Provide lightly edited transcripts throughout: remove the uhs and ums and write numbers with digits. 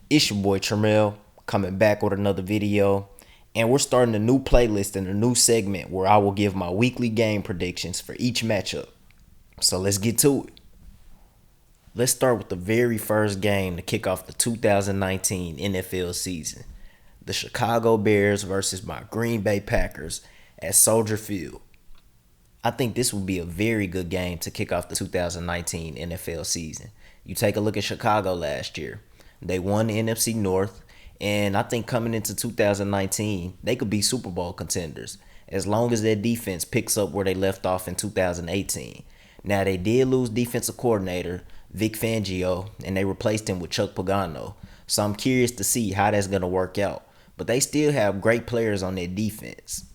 It's your boy Tramel coming back with another video. And we're starting a new playlist and a new segment where I will give my weekly game predictions for each matchup. So let's get to it. Let's start with the very first game to kick off the 2019 NFL season. The Chicago Bears versus my Green Bay Packers at Soldier Field. I think this will be a very good game to kick off the 2019 NFL season. You take a look at Chicago last year. They won the NFC North, and I think coming into 2019, they could be Super Bowl contenders as long as their defense picks up where they left off in 2018. Now, they did lose defensive coordinator Vic Fangio, and they replaced him with Chuck Pagano. So I'm curious to see how that's going to work out. But they still have great players on their defense.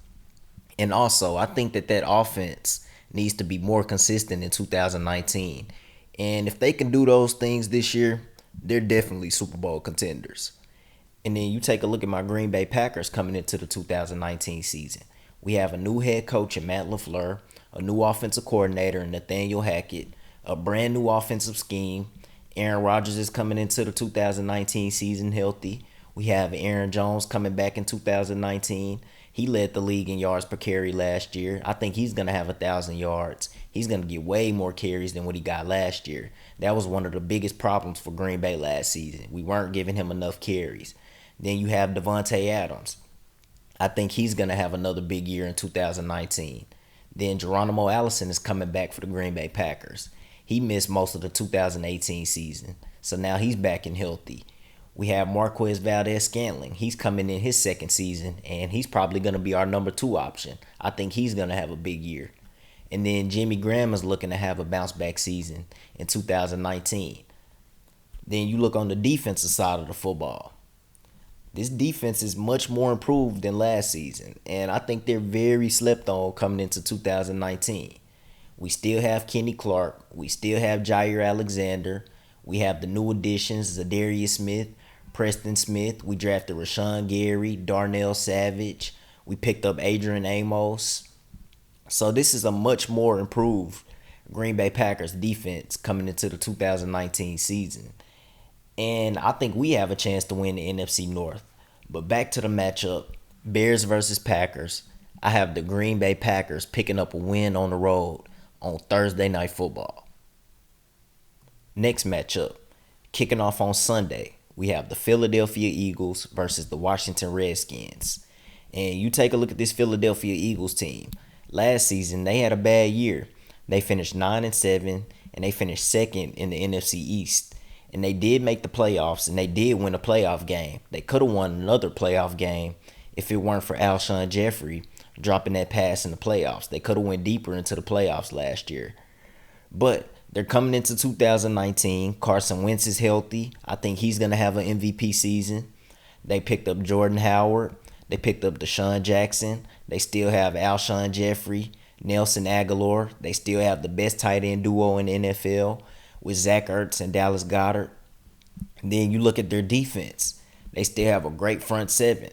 And also, I think that offense needs to be more consistent in 2019. And if they can do those things this year, they're definitely Super Bowl contenders. And then you take a look at my Green Bay Packers coming into the 2019 season. We have a new head coach in Matt LaFleur, a new offensive coordinator in Nathaniel Hackett, a brand new offensive scheme. Aaron Rodgers is coming into the 2019 season healthy. We have Aaron Jones coming back in 2019. He led the league in yards per carry last year. I think he's going to have 1,000 yards. He's going to get way more carries than what he got last year. That was one of the biggest problems for Green Bay last season. We weren't giving him enough carries. Then you have Devontae Adams. I think he's going to have another big year in 2019. Then Geronimo Allison is coming back for the Green Bay Packers. He missed most of the 2018 season, so now he's back and healthy. We have Marquez Valdez-Scantling. He's coming in his second season, and he's probably going to be our number 2 option. I think he's going to have a big year. And then Jimmy Graham is looking to have a bounce-back season in 2019. Then you look on the defensive side of the football. This defense is much more improved than last season, and I think they're very slept on coming into 2019. We still have Kenny Clark. We still have Jair Alexander. We have the new additions, Zadarius Smith, Preston Smith. We drafted Rashawn Gary, Darnell Savage. We picked up Adrian Amos. So this is a much more improved Green Bay Packers defense coming into the 2019 season. And I think we have a chance to win the NFC North. But back to the matchup, Bears versus Packers. I have the Green Bay Packers picking up a win on the road on Thursday Night Football. Next matchup, kicking off on Sunday, we have the Philadelphia Eagles versus the Washington Redskins. And you take a look at this Philadelphia Eagles team. Last season, they had a bad year. They finished 9-7, and they finished second in the NFC East. And they did make the playoffs, and they did win a playoff game. They could have won another playoff game if it weren't for Alshon Jeffrey dropping that pass in the playoffs. They could have went deeper into the playoffs last year. But they're coming into 2019. Carson Wentz is healthy. I think he's going to have an MVP season. They picked up Jordan Howard. They picked up Deshaun Jackson. They still have Alshon Jeffrey, Nelson Aguilar. They still have the best tight end duo in the NFL with Zach Ertz and Dallas Goedert. Then you look at their defense. They still have a great front seven.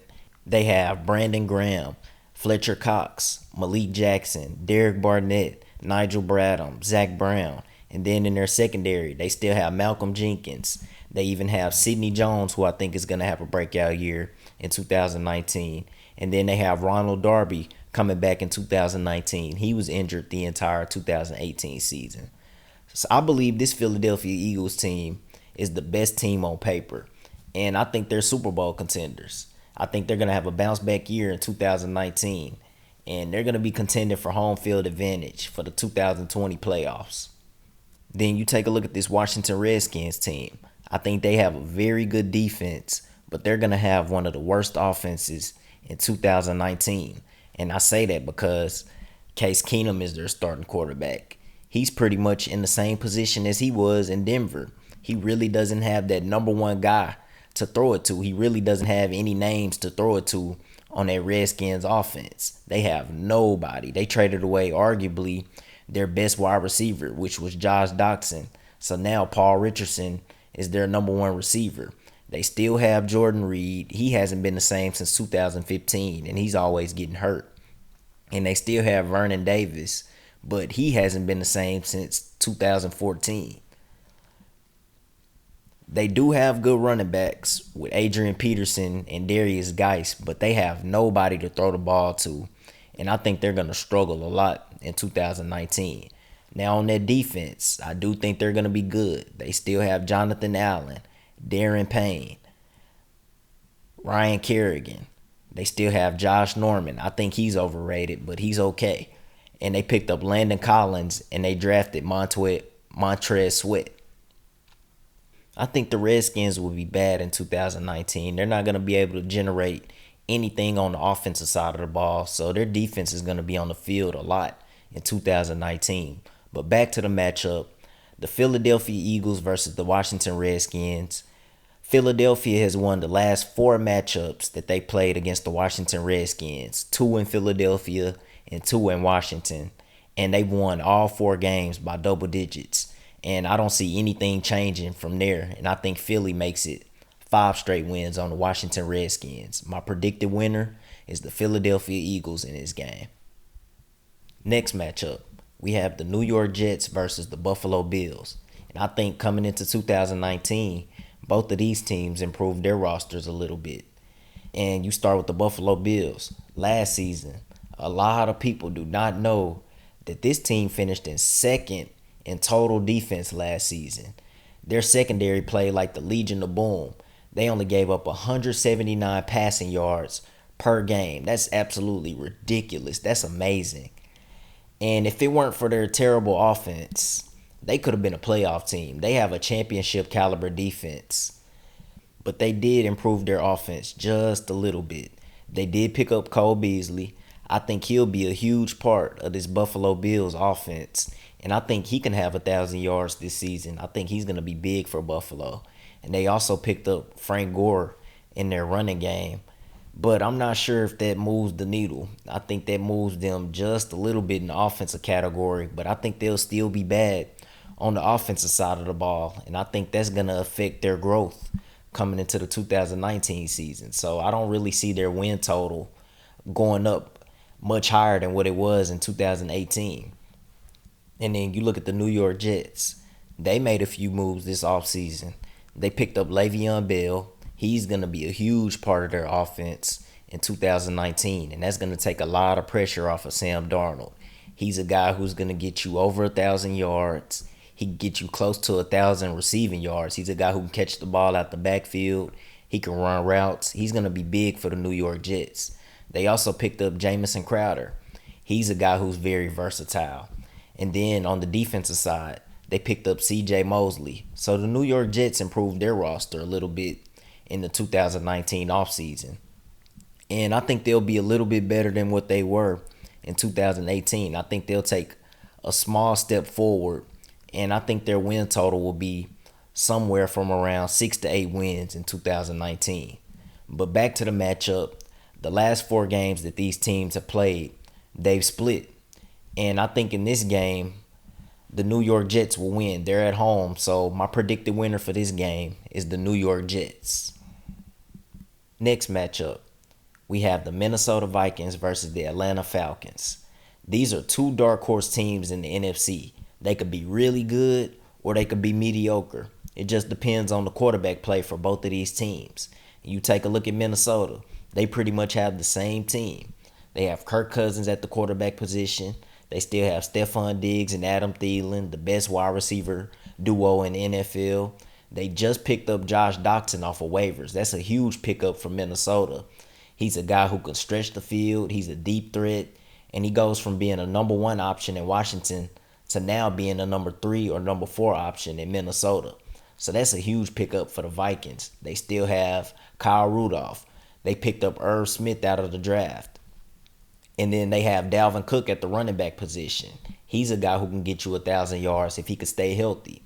They have Brandon Graham, Fletcher Cox, Malik Jackson, Derek Barnett, Nigel Bradham, Zach Brown. And then in their secondary, they still have Malcolm Jenkins. They even have Sidney Jones, who I think is going to have a breakout year in 2019. And then they have Ronald Darby coming back in 2019. He was injured the entire 2018 season. So I believe this Philadelphia Eagles team is the best team on paper. And I think they're Super Bowl contenders. I think they're going to have a bounce back year in 2019. And they're going to be contending for home field advantage for the 2020 playoffs. Then you take a look at this Washington Redskins team. I think they have a very good defense, but they're going to have one of the worst offenses in 2019. And I say that because Case Keenum is their starting quarterback. He's pretty much in the same position as he was in Denver. He really doesn't have that number one guy to throw it to. He really doesn't have any names to throw it to on that Redskins offense. They have nobody. They traded away arguably their best wide receiver, which was Josh Doctson. So now Paul Richardson is their number one receiver. They still have Jordan Reed. He hasn't been the same since 2015, and he's always getting hurt. And they still have Vernon Davis, but he hasn't been the same since 2014. They do have good running backs with Adrian Peterson and Darius Geis, but they have nobody to throw the ball to. And I think they're going to struggle a lot in 2019. Now, on that defense, I do think they're going to be good. They still have Jonathan Allen, Darren Payne, Ryan Kerrigan. They still have Josh Norman. I think he's overrated, but he's okay. And they picked up Landon Collins and they drafted Montrez Sweat. I think the Redskins will be bad in 2019. They're not going to be able to generate anything on the offensive side of the ball, so their defense is going to be on the field a lot in 2019. But back to the matchup, the Philadelphia Eagles versus the Washington Redskins. Philadelphia has won the last 4 matchups that they played against the Washington Redskins, 2 in Philadelphia and 2 in Washington, and they've won all 4 games by double digits. And I don't see anything changing from there, and I think Philly makes it 5 straight wins on the Washington Redskins. My predicted winner is the Philadelphia Eagles in this game. Next matchup, we have the New York Jets versus the Buffalo Bills. And I think coming into 2019, both of these teams improved their rosters a little bit. And you start with the Buffalo Bills. Last season, a lot of people do not know that this team finished in second in total defense last season. Their secondary played like the Legion of Boom. They only gave up 179 passing yards per game. That's absolutely ridiculous. That's amazing. And if it weren't for their terrible offense, they could have been a playoff team. They have a championship caliber defense. But they did improve their offense just a little bit. They did pick up Cole Beasley. I think he'll be a huge part of this Buffalo Bills offense. And I think he can have 1,000 yards this season. I think he's going to be big for Buffalo. And they also picked up Frank Gore in their running game. But I'm not sure if that moves the needle. I think that moves them just a little bit in the offensive category. But I think they'll still be bad on the offensive side of the ball. And I think that's going to affect their growth coming into the 2019 season. So I don't really see their win total going up much higher than what it was in 2018. And then you look at the New York Jets. They made a few moves this offseason. They picked up Le'Veon Bell. He's going to be a huge part of their offense in 2019. And that's going to take a lot of pressure off of Sam Darnold. He's a guy who's going to get you over 1,000 yards. He can get you close to 1,000 receiving yards. He's a guy who can catch the ball out the backfield. He can run routes. He's going to be big for the New York Jets. They also picked up Jamison Crowder. He's a guy who's very versatile. And then on the defensive side, they picked up C.J. Mosley. So the New York Jets improved their roster a little bit in the 2019 offseason. And I think they'll be a little bit better than what they were in 2018. I think they'll take a small step forward. And I think their win total will be somewhere from around 6 to 8 wins in 2019. But back to the matchup. The last 4 games that these teams have played, they've split. And I think in this game, the New York Jets will win. They're at home. So my predicted winner for this game is the New York Jets. Next matchup, we have the Minnesota Vikings versus the Atlanta Falcons. These are 2 dark horse teams in the NFC. They could be really good or they could be mediocre. It just depends on the quarterback play for both of these teams. You take a look at Minnesota. They pretty much have the same team. They have Kirk Cousins at the quarterback position. They still have Stephon Diggs and Adam Thielen, the best wide receiver duo in the NFL. They just picked up Josh Doctson off of waivers. That's a huge pickup for Minnesota. He's a guy who can stretch the field. He's a deep threat. And he goes from being a number 1 option in Washington to now being a number 3 or number 4 option in Minnesota. So that's a huge pickup for the Vikings. They still have Kyle Rudolph. They picked up Irv Smith out of the draft. And then they have Dalvin Cook at the running back position. He's a guy who can get you 1,000 yards if he could stay healthy.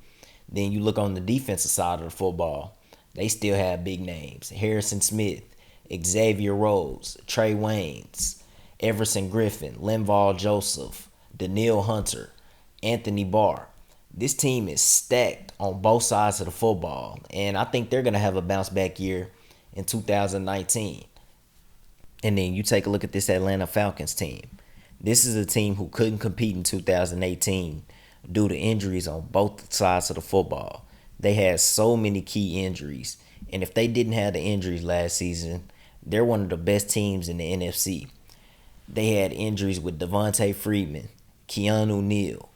Then you look on the defensive side of the football. They still have big names. Harrison Smith, Xavier Rhodes, Trey Waynes, Everson Griffin, Linval Joseph, Daniil Hunter, Anthony Barr. This team is stacked on both sides of the football. And I think they're going to have a bounce back year in 2019. And then you take a look at this Atlanta Falcons team. This is a team who couldn't compete in 2018 due to injuries on both sides of the football. They had so many key injuries. And if they didn't have the injuries last season, they're one of the best teams in the NFC. They had injuries with Devontae Freeman, Keanu Neal,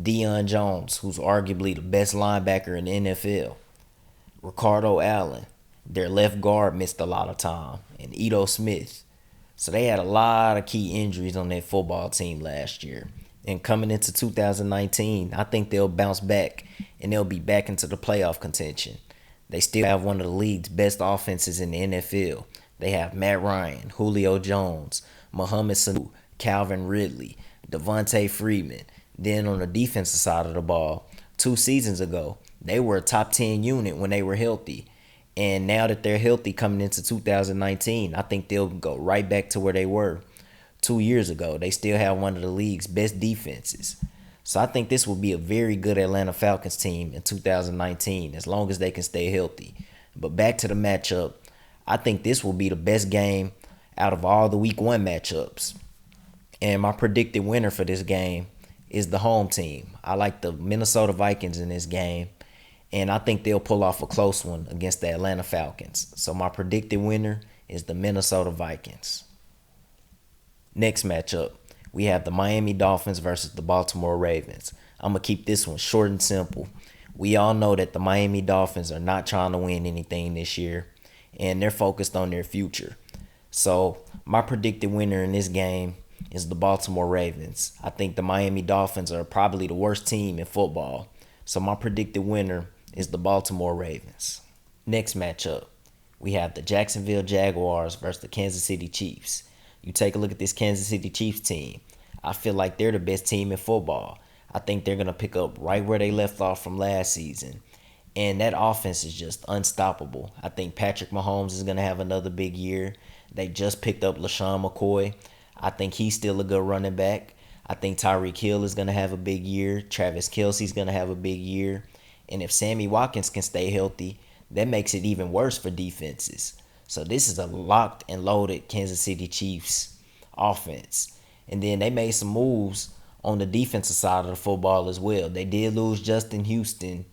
Deion Jones, who's arguably the best linebacker in the NFL, Ricardo Allen. Their left guard missed a lot of time, and Ito Smith. So they had a lot of key injuries on that football team last year. And coming into 2019, I think they'll bounce back and they'll be back into the playoff contention. They still have one of the league's best offenses in the NFL. They have Matt Ryan, Julio Jones, Mohamed Sanu, Calvin Ridley, Devontae Freeman. Then on the defensive side of the ball, 2 seasons ago, they were a top 10 unit when they were healthy. And now that they're healthy coming into 2019, I think they'll go right back to where they were 2 years ago. They still have one of the league's best defenses. So I think this will be a very good Atlanta Falcons team in 2019 as long as they can stay healthy. But back to the matchup, I think this will be the best game out of all the week 1 matchups. And my predicted winner for this game is the home team. I like the Minnesota Vikings in this game. And I think they'll pull off a close one against the Atlanta Falcons. So my predicted winner is the Minnesota Vikings. Next matchup, we have the Miami Dolphins versus the Baltimore Ravens. I'm going to keep this one short and simple. We all know that the Miami Dolphins are not trying to win anything this year, and they're focused on their future. So my predicted winner in this game is the Baltimore Ravens. I think the Miami Dolphins are probably the worst team in football. So my predicted winner is the Baltimore Ravens. Next matchup, we have the Jacksonville Jaguars versus the Kansas City Chiefs. You take a look at this Kansas City Chiefs team. I feel like they're the best team in football. I think they're going to pick up right where they left off from last season. And that offense is just unstoppable. I think Patrick Mahomes is going to have another big year. They just picked up LaShawn McCoy. I think he's still a good running back. I think Tyreek Hill is going to have a big year. Travis Kelce's going to have a big year. And if Sammy Watkins can stay healthy, that makes it even worse for defenses. So this is a locked and loaded Kansas City Chiefs offense. And then they made some moves on the defensive side of the football as well. They did lose Justin Houston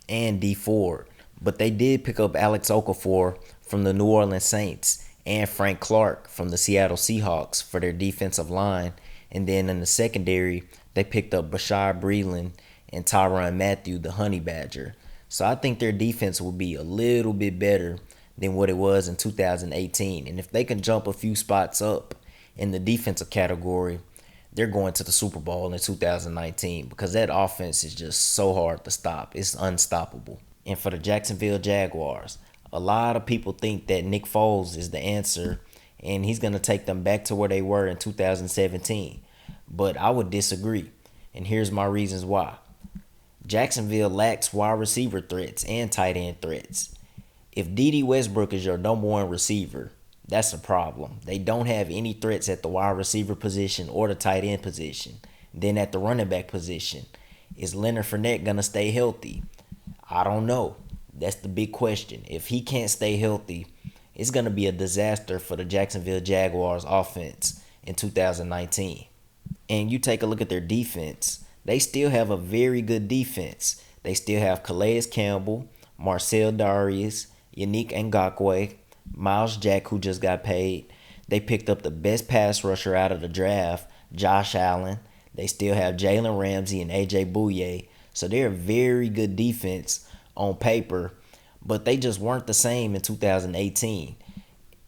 and Dee Ford, but they did pick up Alex Okafor from the New Orleans Saints and Frank Clark from the Seattle Seahawks for their defensive line. And then in the secondary, they picked up Bashar Breeland and Tyrann Mathieu, the Honey Badger. So I think their defense will be a little bit better than what it was in 2018. And if they can jump a few spots up in the defensive category, they're going to the Super Bowl in 2019 because that offense is just so hard to stop. It's unstoppable. And for the Jacksonville Jaguars, a lot of people think that Nick Foles is the answer and he's going to take them back to where they were in 2017. But I would disagree. And here's my reasons why. Jacksonville lacks wide receiver threats and tight end threats. If Dede Westbrook is your number 1 receiver, that's a problem. They don't have any threats at the wide receiver position or the tight end position. Then at the running back position, is Leonard Fournette going to stay healthy? I don't know. That's the big question. If he can't stay healthy, it's going to be a disaster for the Jacksonville Jaguars offense in 2019. And you take a look at their defense. They still have a very good defense. They still have Calais Campbell, Marcel Darius, Yannick Ngakoue, Miles Jack, who just got paid. They picked up the best pass rusher out of the draft, Josh Allen. They still have Jalen Ramsey and AJ Bouye. So they're a very good defense on paper, but they just weren't the same in 2018.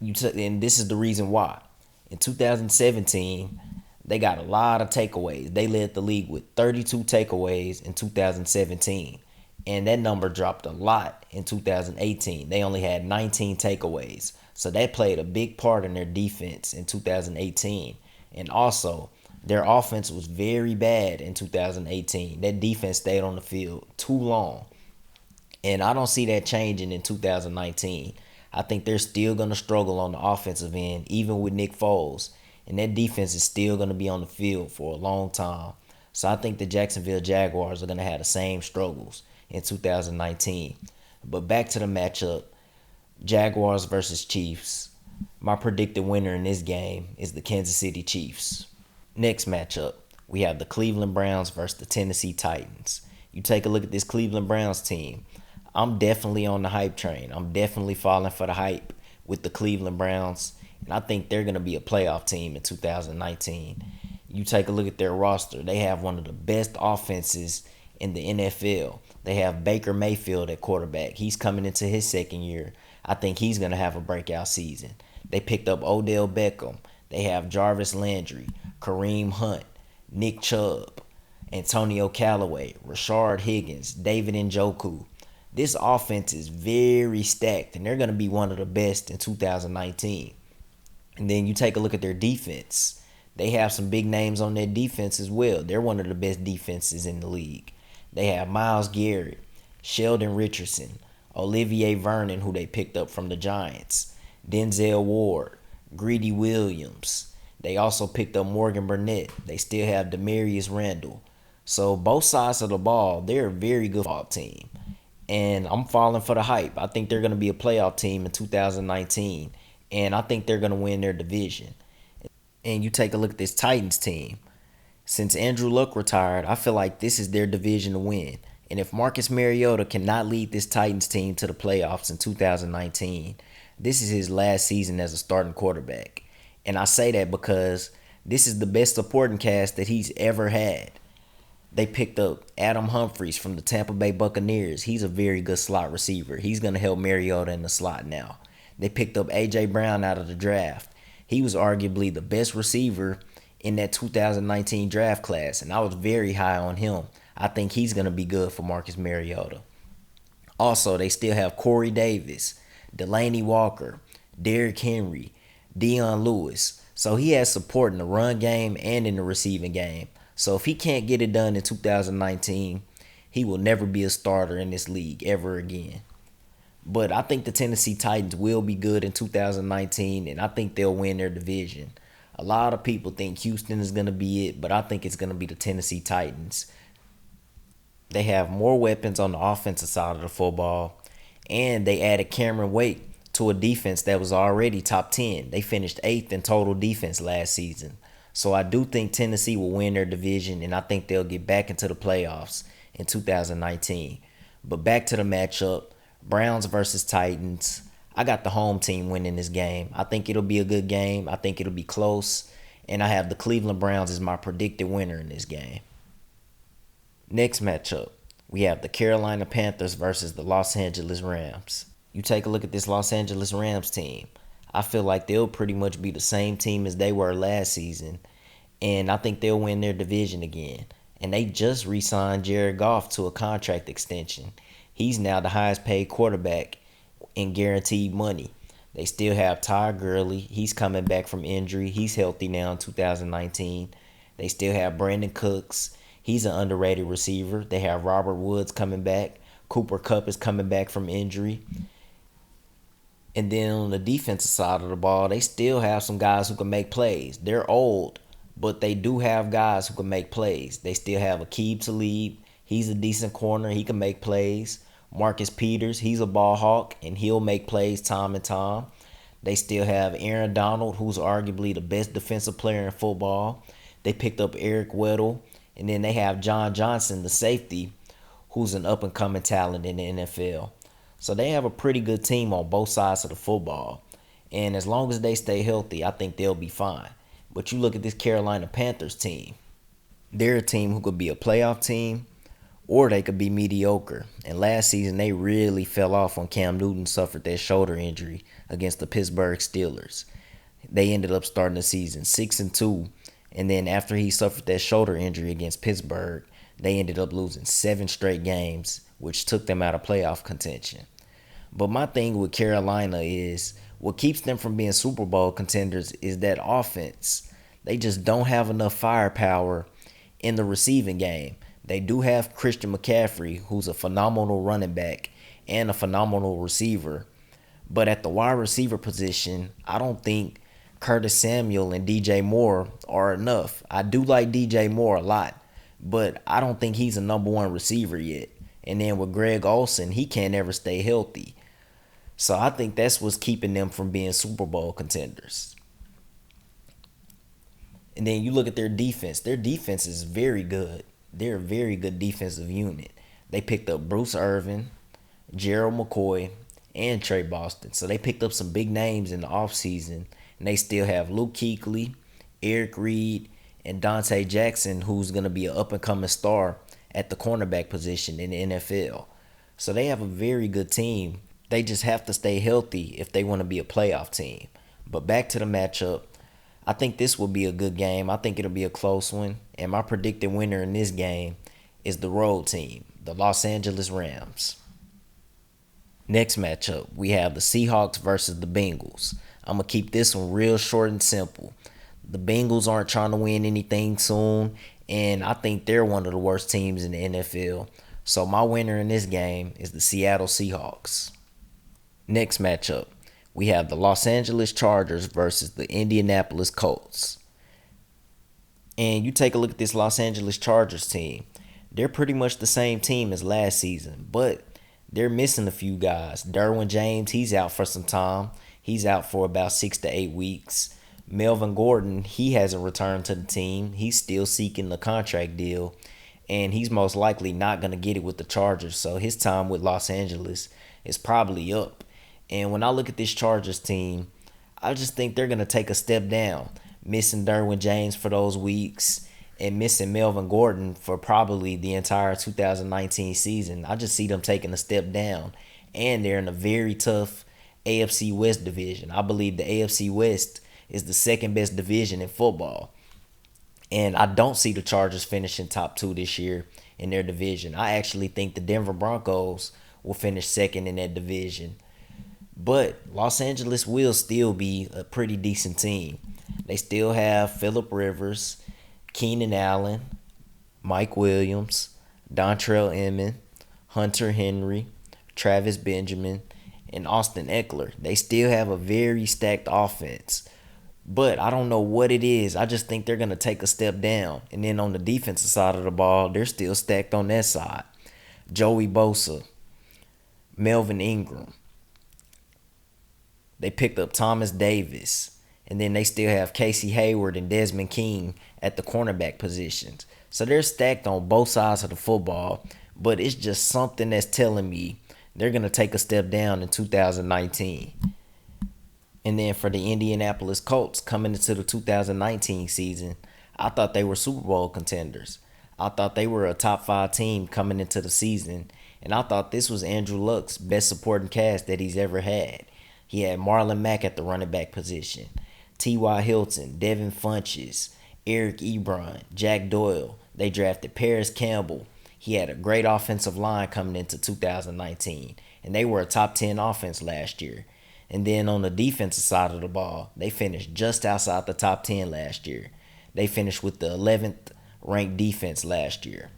And this is the reason why. In 2017, they got a lot of takeaways. They led the league with 32 takeaways in 2017. And that number dropped a lot in 2018. They only had 19 takeaways. So that played a big part in their defense in 2018. And also, their offense was very bad in 2018. That defense stayed on the field too long. And I don't see that changing in 2019. I think they're still going to struggle on the offensive end, even with Nick Foles. And that defense is still going to be on the field for a long time. So I think the Jacksonville Jaguars are going to have the same struggles in 2019. But back to the matchup, Jaguars versus Chiefs. My predicted winner in this game is the Kansas City Chiefs. Next matchup, we have the Cleveland Browns versus the Tennessee Titans. You take a look at this Cleveland Browns team. I'm definitely on the hype train. I'm definitely falling for the hype with the Cleveland Browns. And I think they're going to be a playoff team in 2019. You take a look at their roster. They have one of the best offenses in the NFL. They have Baker Mayfield at quarterback. He's coming into his second year. I think he's going to have a breakout season. They picked up Odell Beckham. They have Jarvis Landry, Kareem Hunt, Nick Chubb, Antonio Callaway, Rashard Higgins, David Njoku. This offense is very stacked, and they're going to be one of the best in 2019. And then you take a look at their defense. They have some big names on their defense as well. They're one of the best defenses in the league. They have Myles Garrett, Sheldon Richardson, Olivier Vernon, who they picked up from the Giants, Denzel Ward, Greedy Williams. They also picked up Morgan Burnett. They still have Demarius Randall. So both sides of the ball, they're a very good football team. And I'm falling for the hype. I think they're going to be a playoff team in 2019. And I think they're going to win their division. And you take a look at this Titans team. Since Andrew Luck retired, I feel like this is their division to win. And if Marcus Mariota cannot lead this Titans team to the playoffs in 2019, this is his last season as a starting quarterback. And I say that because this is the best supporting cast that he's ever had. They picked up Adam Humphries from the Tampa Bay Buccaneers. He's a very good slot receiver. He's going to help Mariota in the slot now. They picked up A.J. Brown out of the draft. He was arguably the best receiver in that 2019 draft class, and I was very high on him. I think he's going to be good for Marcus Mariota. Also, they still have Corey Davis, Delaney Walker, Derrick Henry, Dion Lewis. So he has support in the run game and in the receiving game. So if he can't get it done in 2019, he will never be a starter in this league ever again. But I think the Tennessee Titans will be good in 2019, and I think they'll win their division. A lot of people think Houston is going to be it, but I think it's going to be the Tennessee Titans. They have more weapons on the offensive side of the football, and they added Cameron Wake to a defense that was already top 10. They finished 8th in total defense last season. So I do think Tennessee will win their division, and I think they'll get back into the playoffs in 2019. But back to the matchup, Browns versus Titans. I got the home team winning this game. I think it'll be a good game. I think it'll be close. And I have the Cleveland Browns as my predicted winner in this game. Next matchup, we have the Carolina Panthers versus the Los Angeles Rams. You take a look at this Los Angeles Rams team. I feel like they'll pretty much be the same team as they were last season. And I think they'll win their division again. And they just re-signed Jared Goff to a contract extension. He's now the highest paid quarterback in guaranteed money. They still have Ty Gurley. He's coming back from injury. He's healthy now in 2019. They still have Brandon Cooks. He's an underrated receiver. They have Robert Woods coming back. Cooper Kupp is coming back from injury. And then on the defensive side of the ball, they still have some guys who can make plays. They're old, but they do have guys who can make plays. They still have Aqib Talib. He's a decent corner. He can make plays. Marcus Peters, he's a ball hawk, and he'll make plays time and time. They still have Aaron Donald, who's arguably the best defensive player in football. They picked up Eric Weddle. And then they have John Johnson, the safety, who's an up-and-coming talent in the NFL. So they have a pretty good team on both sides of the football. And as long as they stay healthy, I think they'll be fine. But you look at this Carolina Panthers team. They're a team who could be a playoff team, or they could be mediocre. And last season, they really fell off when Cam Newton suffered that shoulder injury against the Pittsburgh Steelers. They ended up starting the season 6-2. And then after he suffered that shoulder injury against Pittsburgh, they ended up losing 7 straight games, which took them out of playoff contention. But my thing with Carolina is what keeps them from being Super Bowl contenders is that offense. They just don't have enough firepower in the receiving game. They do have Christian McCaffrey, who's a phenomenal running back and a phenomenal receiver. But at the wide receiver position, I don't think Curtis Samuel and DJ Moore are enough. I do like DJ Moore a lot, but I don't think he's a number one receiver yet. And then with Greg Olsen, he can't ever stay healthy. So I think that's what's keeping them from being Super Bowl contenders. And then you look at their defense. Their defense is very good. They're a very good defensive unit. They picked up Bruce Irvin, Gerald McCoy, and Trey Boston. So they picked up some big names in the offseason. And they still have Luke Kuechly, Eric Reed, and Dante Jackson, who's going to be an up-and-coming star at the cornerback position in the NFL. So they have a very good team. They just have to stay healthy if they want to be a playoff team. But back to the matchup, I think this will be a good game. I think it'll be a close one. And my predicted winner in this game is the road team, the Los Angeles Rams. Next matchup, we have the Seahawks versus the Bengals. I'm going to keep this one real short and simple. The Bengals aren't trying to win anything soon, and I think they're one of the worst teams in the NFL. So my winner in this game is the Seattle Seahawks. Next matchup, we have the Los Angeles Chargers versus the Indianapolis Colts. And you take a look at this Los Angeles Chargers team. They're pretty much the same team as last season, but they're missing a few guys. Derwin James, he's out for some time. He's out for about 6 to 8 weeks. Melvin Gordon, he hasn't returned to the team. He's still seeking the contract deal, and he's most likely not going to get it with the Chargers. So his time with Los Angeles is probably up. And when I look at this Chargers team, I just think they're going to take a step down, missing Derwin James for those weeks and missing Melvin Gordon for probably the entire 2019 season. I just see them taking a step down, and they're in a very tough AFC West division. I believe the AFC West is the second best division in football. And I don't see the Chargers finishing top 2 this year in their division. I actually think the Denver Broncos will finish second in that division. But Los Angeles will still be a pretty decent team. They still have Phillip Rivers, Keenan Allen, Mike Williams, Dontrell Inman, Hunter Henry, Travis Benjamin, and Austin Eckler. They still have a very stacked offense. But I don't know what it is. I just think they're going to take a step down. And then on the defensive side of the ball, they're still stacked on that side. Joey Bosa, Melvin Ingram. They picked up Thomas Davis. And then they still have Casey Hayward and Desmond King at the cornerback positions. So they're stacked on both sides of the football. But it's just something that's telling me they're going to take a step down in 2019. And then for the Indianapolis Colts coming into the 2019 season, I thought they were Super Bowl contenders. I thought they were a top 5 team coming into the season. And I thought this was Andrew Luck's best supporting cast that he's ever had. He had Marlon Mack at the running back position, T.Y. Hilton, Devin Funchess, Eric Ebron, Jack Doyle. They drafted Paris Campbell. He had a great offensive line coming into 2019. And they were a top 10 offense last year. And then on the defensive side of the ball, they finished just outside the top 10 last year. They finished with the 11th ranked defense last year.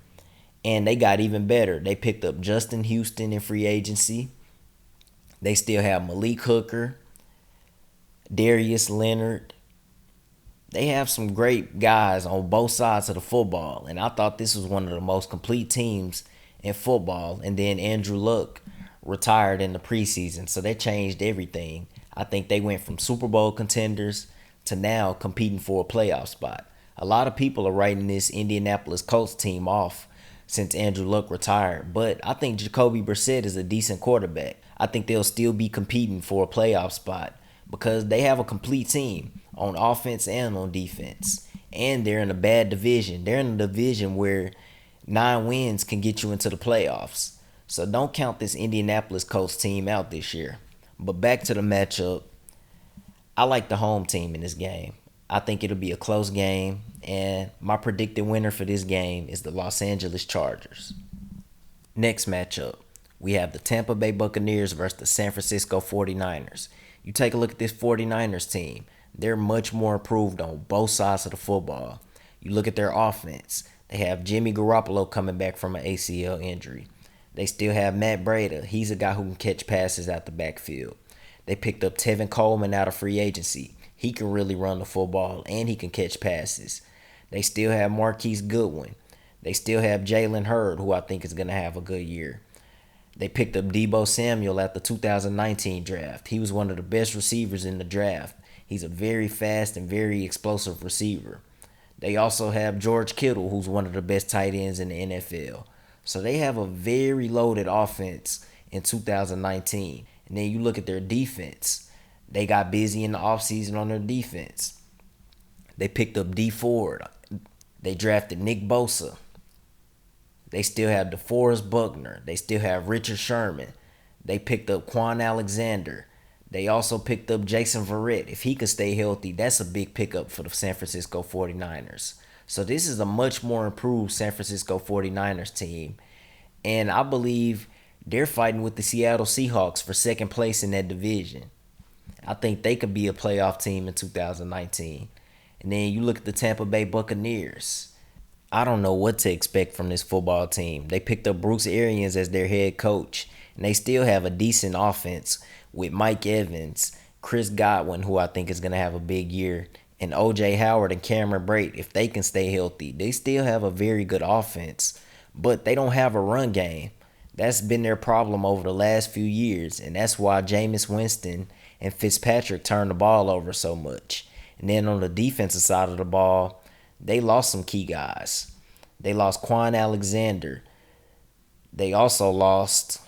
And they got even better. They picked up Justin Houston in free agency. They still have Malik Hooker, Darius Leonard. They have some great guys on both sides of the football. And I thought this was one of the most complete teams in football. And then Andrew Luck retired in the preseason, so that changed everything. I think they went from Super Bowl contenders to now competing for a playoff spot. A lot of people are writing this Indianapolis Colts team off since Andrew Luck retired, but I think Jacoby Brissett is a decent quarterback. I think they'll still be competing for a playoff spot because they have a complete team on offense and on defense, and they're in a bad division. They're in a division where 9 wins can get you into the playoffs. So don't count this Indianapolis Colts team out this year. But back to the matchup, I like the home team in this game. I think it'll be a close game, and my predicted winner for this game is the Los Angeles Chargers. Next matchup, we have the Tampa Bay Buccaneers versus the San Francisco 49ers. You take a look at this 49ers team. They're much more improved on both sides of the football. You look at their offense. They have Jimmy Garoppolo coming back from an ACL injury. They still have Matt Breida. He's a guy who can catch passes out the backfield. They picked up Tevin Coleman out of free agency. He can really run the football, and he can catch passes. They still have Marquise Goodwin. They still have Jalen Hurd, who I think is going to have a good year. They picked up Deebo Samuel at the 2019 draft. He was one of the best receivers in the draft. He's a very fast and very explosive receiver. They also have George Kittle, who's one of the best tight ends in the NFL. So they have a very loaded offense in 2019. And then you look at their defense. They got busy in the offseason on their defense. They picked up D Ford. They drafted Nick Bosa. They still have DeForest Buckner. They still have Richard Sherman. They picked up Quan Alexander. They also picked up Jason Verrett. If he could stay healthy, that's a big pickup for the San Francisco 49ers. So this is a much more improved San Francisco 49ers team. And I believe they're fighting with the Seattle Seahawks for second place in that division. I think they could be a playoff team in 2019. And then you look at the Tampa Bay Buccaneers. I don't know what to expect from this football team. They picked up Bruce Arians as their head coach, and they still have a decent offense with Mike Evans, Chris Godwin, who I think is going to have a big year, and O.J. Howard and Cameron Brate. If they can stay healthy, they still have a very good offense, but they don't have a run game. That's been their problem over the last few years, and that's why Jameis Winston and Fitzpatrick turn the ball over so much. And then on the defensive side of the ball, they lost some key guys. They lost Quan Alexander. They also lost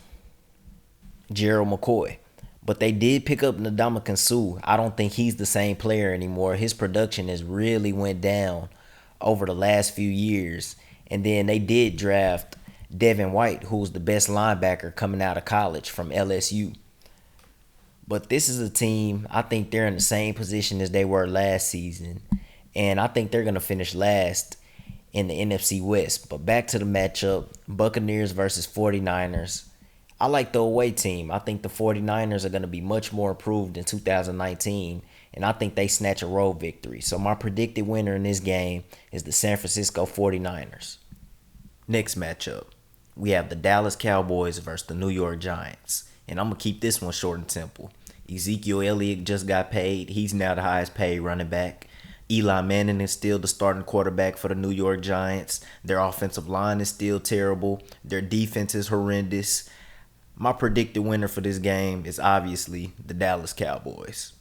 Gerald McCoy. But they did pick up Ndamukong Suh. I don't think he's the same player anymore. His production has really went down over the last few years. And then they did draft Devin White, who's the best linebacker coming out of college from LSU. But this is a team, I think they're in the same position as they were last season. And I think they're going to finish last in the NFC West. But back to the matchup, Buccaneers versus 49ers. I like the away team. I think the 49ers are going to be much more improved in 2019. And I think they snatch a road victory. So my predicted winner in this game is the San Francisco 49ers. Next matchup, we have the Dallas Cowboys versus the New York Giants. And I'm going to keep this one short and simple. Ezekiel Elliott just got paid. He's now the highest paid running back. Eli Manning is still the starting quarterback for the New York Giants. Their offensive line is still terrible. Their defense is horrendous. My predicted winner for this game is obviously the Dallas Cowboys.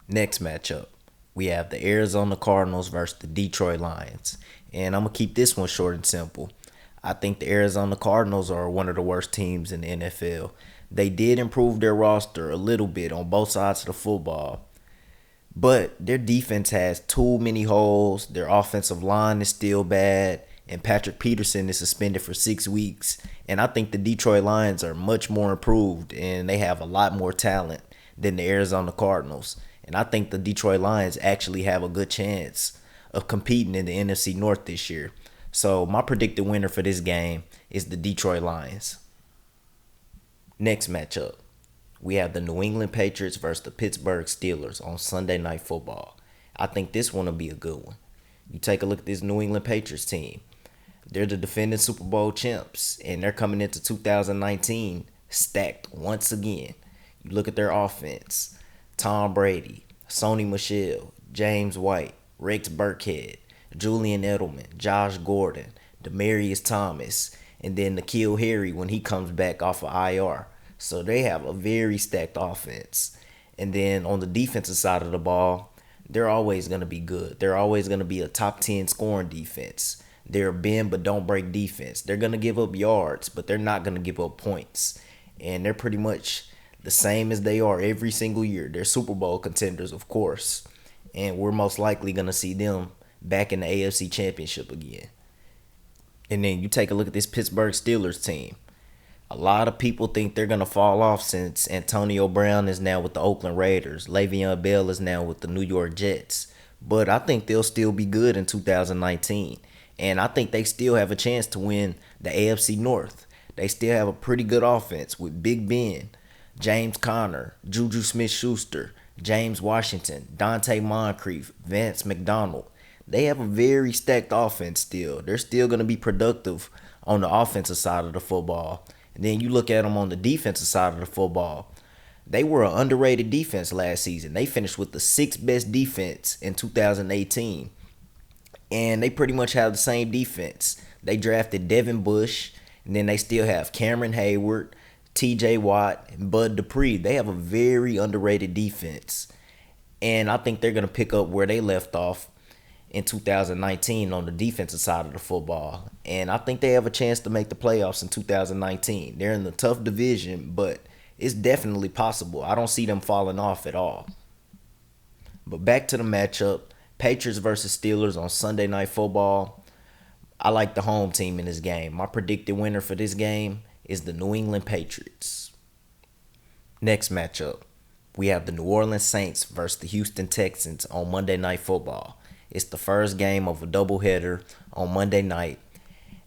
Next matchup, we have the Arizona Cardinals versus the Detroit Lions. And I'm going to keep this one short and simple. I think the Arizona Cardinals are one of the worst teams in the NFL. They did improve their roster a little bit on both sides of the football. But their defense has too many holes. Their offensive line is still bad. And Patrick Peterson is suspended for 6 weeks. And I think the Detroit Lions are much more improved. And they have a lot more talent than the Arizona Cardinals. And I think the Detroit Lions actually have a good chance of competing in the NFC North this year. So my predicted winner for this game is the Detroit Lions. Next matchup, we have the New England Patriots versus the Pittsburgh Steelers on Sunday Night Football. I think this one will be a good one. You take a look at this New England Patriots team. They're the defending Super Bowl champs, and they're coming into 2019 stacked once again. You look at their offense. Tom Brady, Sony Michel, James White, Rex Burkhead, Julian Edelman, Josh Gordon, Demaryius Thomas, and then N'Keal Harry when he comes back off of IR. So they have a very stacked offense. And then on the defensive side of the ball, they're always going to be good. They're always going to be a top 10 scoring defense. They're a bend but don't break defense. They're going to give up yards, but they're not going to give up points. And they're pretty much the same as they are every single year. They're Super Bowl contenders, of course. And we're most likely going to see them back in the AFC Championship again. And then you take a look at this Pittsburgh Steelers team. A lot of people think they're going to fall off since Antonio Brown is now with the Oakland Raiders. Le'Veon Bell is now with the New York Jets. But I think they'll still be good in 2019. And I think they still have a chance to win the AFC North. They still have a pretty good offense with Big Ben, James Conner, Juju Smith-Schuster, James Washington, Dante Moncrief, Vance McDonald. They have a very stacked offense still. They're still going to be productive on the offensive side of the football. And then you look at them on the defensive side of the football. They were an underrated defense last season. They finished with the 6th best defense in 2018. And they pretty much have the same defense. They drafted Devin Bush, and then they still have Cameron Hayward, TJ Watt, and Bud Dupree. They have a very underrated defense. And I think they're going to pick up where they left off in 2019 on the defensive side of the football. And I think they have a chance to make the playoffs in 2019. They're in the tough division, but it's definitely possible. I don't see them falling off at all. But back to the matchup, Patriots versus Steelers on Sunday Night Football. I like the home team in this game. My predicted winner for this game is the New England Patriots. Next matchup, we have the New Orleans Saints versus the Houston Texans on Monday Night Football. It's the first game of a doubleheader on Monday night.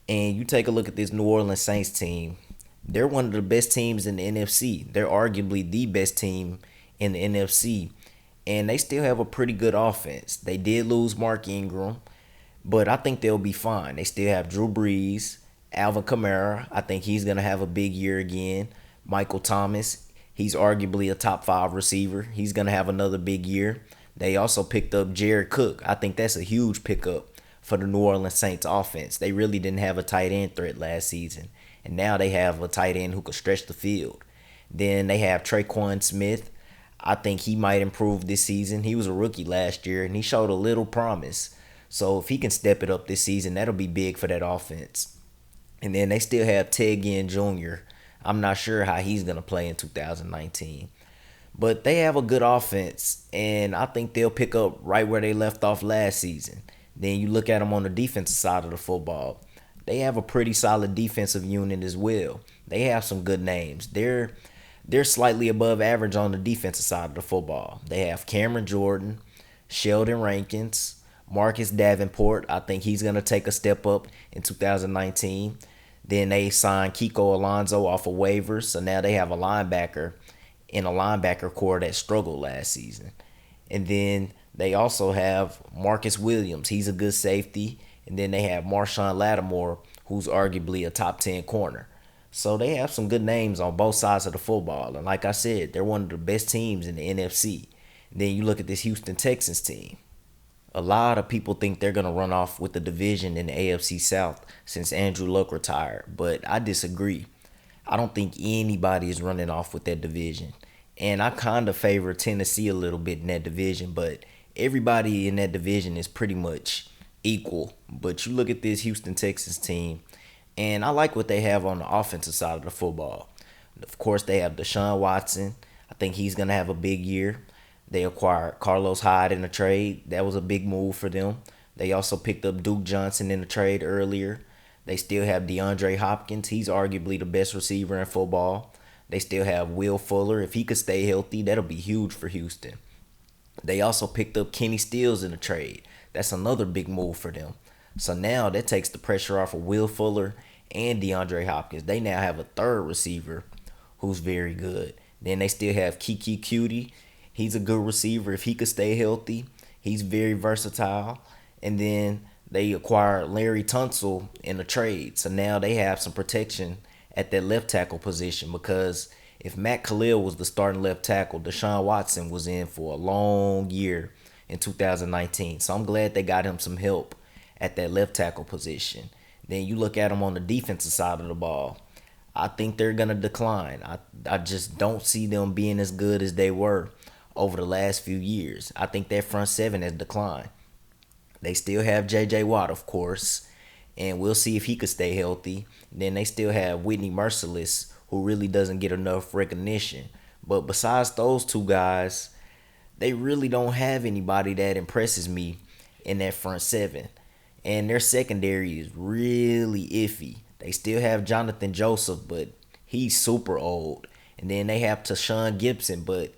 And you take a look at this New Orleans Saints team. They're one of the best teams in the NFC. They're arguably the best team in the NFC. And they still have a pretty good offense. They did lose Mark Ingram, but I think they'll be fine. They still have Drew Brees, Alvin Kamara. I think he's going to have a big year again. Michael Thomas, he's arguably a top 5 receiver. He's going to have another big year. They also picked up Jared Cook. I think that's a huge pickup for the New Orleans Saints offense. They really didn't have a tight end threat last season. And now they have a tight end who can stretch the field. Then they have Traquan Smith. I think he might improve this season. He was a rookie last year, and he showed a little promise. So if he can step it up this season, that'll be big for that offense. And then they still have Ted Ginn Jr. I'm not sure how he's going to play in 2019. But they have a good offense, and I think they'll pick up right where they left off last season. Then you look at them on the defensive side of the football. They have a pretty solid defensive unit as well. They have some good names. They're slightly above average on the defensive side of the football. They have Cameron Jordan, Sheldon Rankins, Marcus Davenport. I think he's going to take a step up in 2019. Then they signed Kiko Alonso off of waivers. So now they have a linebacker in a linebacker core that struggled last season. And then they also have Marcus Williams. He's a good safety. And then they have Marshawn Lattimore, who's arguably a top 10 corner. So they have some good names on both sides of the football. And like I said, they're one of the best teams in the NFC. And then you look at this Houston Texans team. A lot of people think they're going to run off with the division in the AFC South since Andrew Luck retired. But I disagree. I don't think anybody is running off with that division. And I kind of favor Tennessee a little bit in that division. But everybody in that division is pretty much equal. But you look at this Houston Texans team, and I like what they have on the offensive side of the football. Of course, they have Deshaun Watson. I think he's going to have a big year. They acquired Carlos Hyde in a trade. That was a big move for them. They also picked up Duke Johnson in a trade earlier. They still have DeAndre Hopkins. He's arguably the best receiver in football. They still have Will Fuller. If he could stay healthy, that'll be huge for Houston. They also picked up Kenny Stills in a trade. That's another big move for them. So now that takes the pressure off of Will Fuller and DeAndre Hopkins. They now have a third receiver who's very good. Then they still have Kiki Cutie. He's a good receiver. If he could stay healthy, he's very versatile. And then they acquired Larry Tunsil in a trade. So now they have some protection at that left tackle position, because if Matt Khalil was the starting left tackle, Deshaun Watson was in for a long year in 2019. So I'm glad they got him some help at that left tackle position. Then you look at them on the defensive side of the ball. I think they're going to decline. I just don't see them being as good as they were over the last few years. I think that front seven has declined. They still have J.J. Watt, of course, and we'll see if he could stay healthy. Then they still have Whitney Merciless, who really doesn't get enough recognition. But besides those two guys, they really don't have anybody that impresses me in that front seven. And their secondary is really iffy. They still have Jonathan Joseph, but he's super old. And then they have Tashawn Gibson, but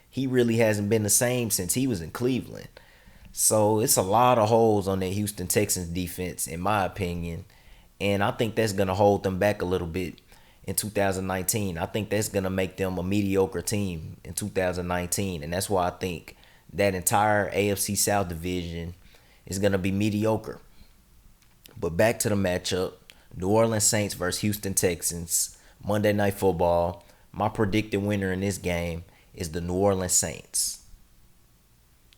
he really hasn't been the same since he was in Cleveland. So it's a lot of holes on that Houston Texans defense, in my opinion. And I think that's going to hold them back a little bit in 2019. I think that's going to make them a mediocre team in 2019. And that's why I think that entire AFC South division is going to be mediocre. But back to the matchup. New Orleans Saints versus Houston Texans. Monday Night Football. My predicted winner in this game is the New Orleans Saints.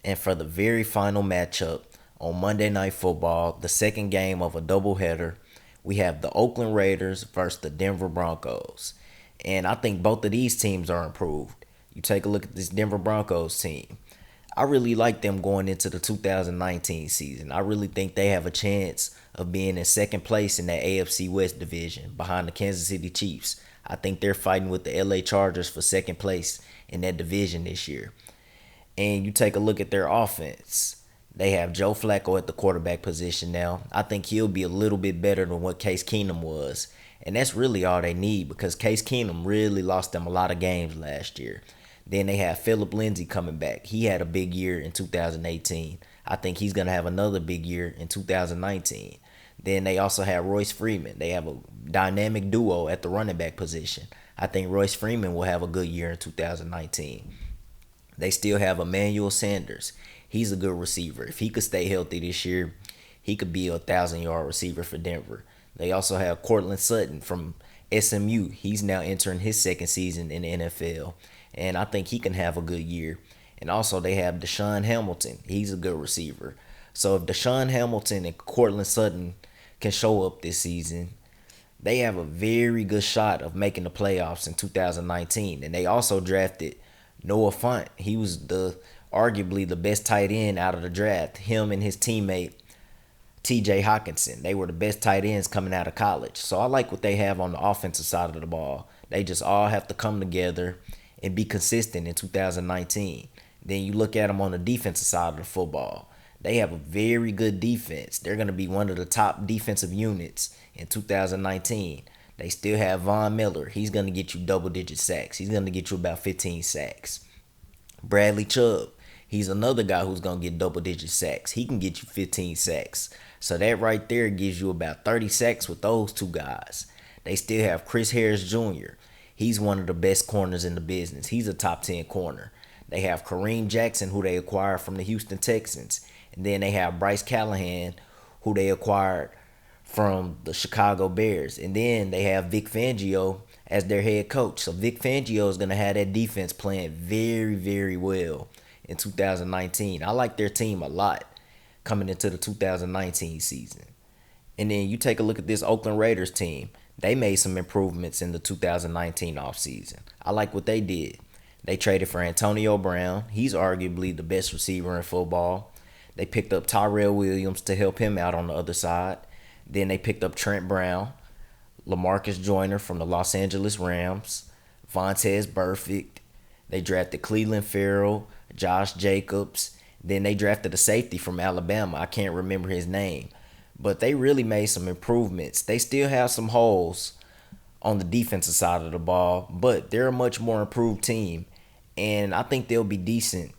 And for the very final matchup on Monday Night Football, the second game of a doubleheader, we have the Oakland Raiders versus the Denver Broncos. And I think both of these teams are improved. You take a look at this Denver Broncos team. I really like them going into the 2019 season. I really think they have a chance of being in second place in that AFC West division behind the Kansas City Chiefs. I think they're fighting with the LA Chargers for second place in that division this year. And you take a look at their offense. They have Joe Flacco at the quarterback position now. I think he'll be a little bit better than what Case Keenum was. And that's really all they need because Case Keenum really lost them a lot of games last year. Then they have Philip Lindsay coming back. He had a big year in 2018. I think he's going to have another big year in 2019. Then they also have Royce Freeman. They have a dynamic duo at the running back position. I think Royce Freeman will have a good year in 2019. They still have Emmanuel Sanders. He's a good receiver. If he could stay healthy this year, he could be a 1,000-yard receiver for Denver. They also have Cortland Sutton from SMU. He's now entering his second season in the NFL, and I think he can have a good year. And also they have Deshaun Hamilton. He's a good receiver. So if Deshaun Hamilton and Cortland Sutton can show up this season, they have a very good shot of making the playoffs in 2019. And they also drafted Noah Fant. He was arguably the best tight end out of the draft. Him and his teammate TJ Hawkinson. They were the best tight ends coming out of college. So I like what they have on the offensive side of the ball. They just all have to come together and be consistent in 2019. Then you look at them on the defensive side of the football. They have a very good defense. They're going to be one of the top defensive units in 2019. They still have Von Miller. He's going to get you double-digit sacks. He's going to get you about 15 sacks. Bradley Chubb. He's another guy who's going to get double-digit sacks. He can get you 15 sacks. So that right there gives you about 30 sacks with those two guys. They still have Chris Harris Jr. He's one of the best corners in the business. He's a top 10 corner. They have Kareem Jackson, who they acquired from the Houston Texans. And then they have Bryce Callahan, who they acquired from the Chicago Bears. And then they have Vic Fangio as their head coach. So Vic Fangio is going to have that defense playing very, very well in 2019. I like their team a lot coming into the 2019 season. And then you take a look at this Oakland Raiders team. They made some improvements in the 2019 offseason. I like what they did. They traded for Antonio Brown. He's arguably the best receiver in football. They picked up Tyrell Williams to help him out on the other side. Then they picked up Trent Brown, LaMarcus Joyner from the Los Angeles Rams, Vontaze Burfict. They drafted Cleveland Farrell, Josh Jacobs. Then they drafted a safety from Alabama. I can't remember his name. But they really made some improvements. They still have some holes on the defensive side of the ball, but they're a much more improved team. And I think they'll be decent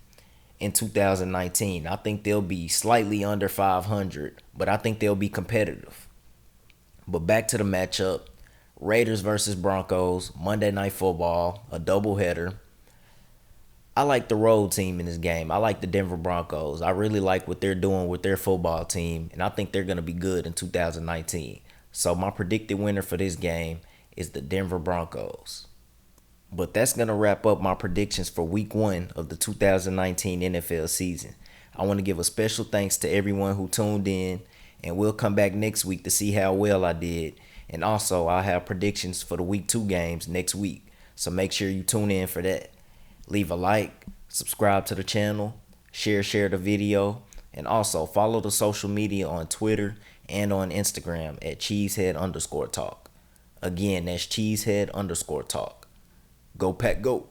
in 2019. I think they'll be slightly under 500, but I think they'll be competitive. But back to the matchup. Raiders versus Broncos, Monday Night Football, a doubleheader. I like the road team in this game. I like the Denver Broncos. I really like what they're doing with their football team, and I think they're going to be good in 2019. So my predicted winner for this game is the Denver Broncos. But that's going to wrap up my predictions for week 1 of the 2019 NFL season. I want to give a special thanks to everyone who tuned in, and we'll come back next week to see how well I did. And also, I'll have predictions for the week 2 games next week. So make sure you tune in for that. Leave a like, subscribe to the channel, share the video, and also follow the social media on Twitter and on Instagram at cheesehead_talk. Again, that's cheesehead_talk. Go Pack Go.